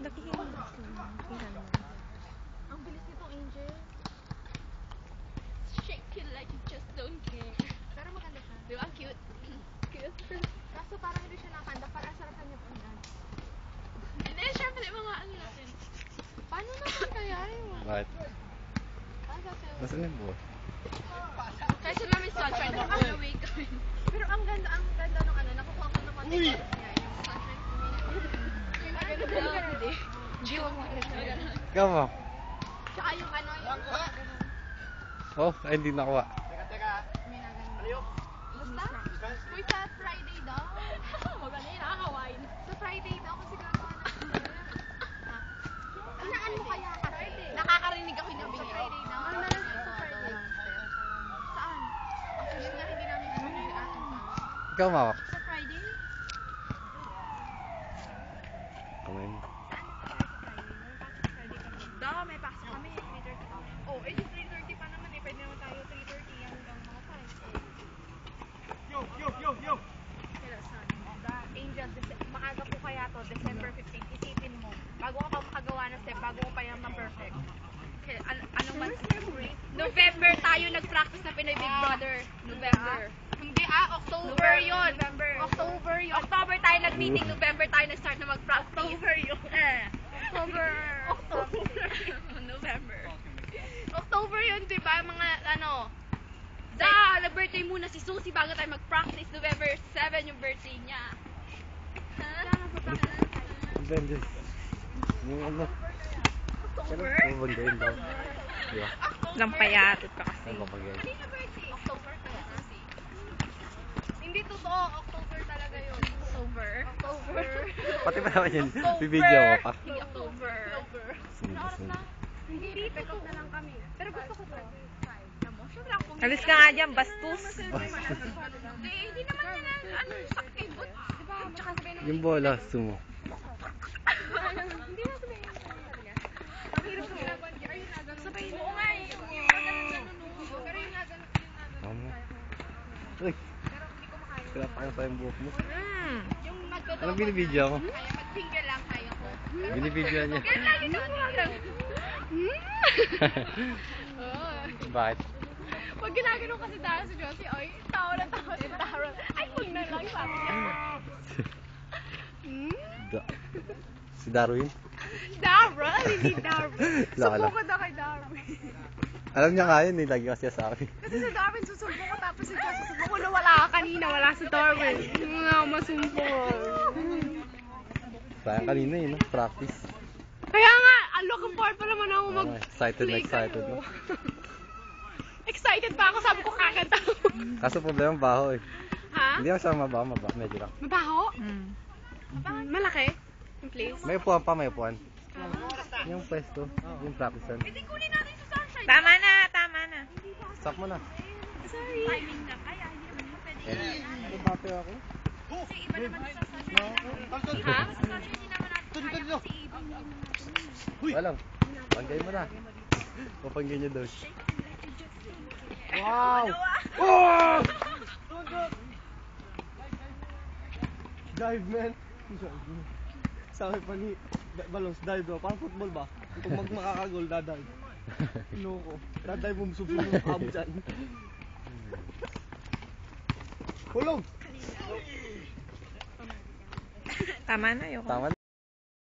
Ang bilis nitong Angel. Shake it like you just don't care. Pero maganda siya. Di ba? Cute. Cute. Kaso parang hindi siya nakakanda. Parang sarapan niya pagyan. Hindi, syempre mga ano natin. Paano naman kaya yun? Bakit? Nasaan yung buo? Kasi mami sunshine, I'm awake. Pero ang ganda nung ano, nakukuha ko naman yung sunshine. Ang ganda. Jiwa mo. Ikaw mo? Tsaka yung ano, yung Oh, ay hindi nakuha. basta? Uy, sa Friday daw. Maganda yun, nakakawain. Sa Friday daw kasi gagawa na. Inaan mo kaya kasi? Nakakarinig ako yung sa Friday daw. Meron sa Friday. Saan? Actually nga, hindi namin Ikaw mawak. sa Friday? Kumain. Daw, may pasok kami. 3:30 kami. Oh, eh, 3:30 pa naman eh. Pwede naman tayo 3:30 hanggang mga 5. Yo! Hello, son. Angel, maaga po kaya to, December 15. Isipin mo, bago ka pa makagawa ng step, bago ko pa yan ma-perfect. Anong month? November tayo nag-practice na Pinoy Big Brother. November. Hindi October yun. October yun. October tayo nag-meeting, November tayo nag-start na mag-practice. October yun. October. November. October yun, di ba? Mga ano, nag-birthday muna si Susie bago tayo mag-practice. November 7 yung birthday niya. Avengers. Yung ano? October? Ano bagayin daw? Diba? Lampayatot ka kasi. Ano bagayin? Kanina birthday? October kaya kasi. Hindi totoo, October talaga yun. October? Pati pa naman yun, bibidyo mo pa. Hindi October. Hindi, pick up na lang kami. Pero gusto ko to. Alis ka nga dyan, bastos. Hindi naman yan, ano, sakit. Diba? Tsaka sabihin naman. Yung bola, sumo. Hindi na sabihin. Ang hirap sa ginagawa niya. Ay, nagano. Sabihin mo nga eh. Pero yung nagano. Tama. Uy, pinapakita pa yung buhok mo. Yung nagdodobol. Anong binibidyo ako? Kaya mag-finger lang kaya ko. Binibidyo niya. Kaya lagi na lang. Bakit? Pag ginagano kasi tayo si Josie, oy, tawa na tawa si Taro. Ay, huwag na lang, sabi niya. Si Darwin? Darwin, hindi Darwin. Lala. Subukan na kay Darwin. Alam niya nga yun, lagi kasi sa akin. Kasi si Darwin susumbong ko, tapos si Josie susumbong ko na wala ka kanina, wala si Darwin. Masumbong. Sayang kanina yun, practice. Kaya nga, I'm looking forward pa naman ako mag... Excited na excited. No? Excited pa ako, sabi ko kakanta. Kaso problema baho eh. Ha? Hindi ako siya mabaho, medyo lang. Mabaho? Malaki? Yung place? May upuan pa, may upuan. Yung pwesto, yung practice. Hindi kunin natin sa sunshine. Tama na. Stop mo na. Sorry. Timing lang. Ay, hindi naman pwede. Nabate ako. Kasi iba naman sa sunshine. Ha? Sa sunshine, hindi naman natin kaya kasi iba naman natin. Walang. Panggay mo na. Papanggay niya daw. Wow! Oh! Dive, man. Sabi pa ni Balons, dive daw. Parang football ba? Kung makakagol, dadive. Loko. Dadive mo, susunod yung amo dyan. Hulog! Tama na yun. Tama na.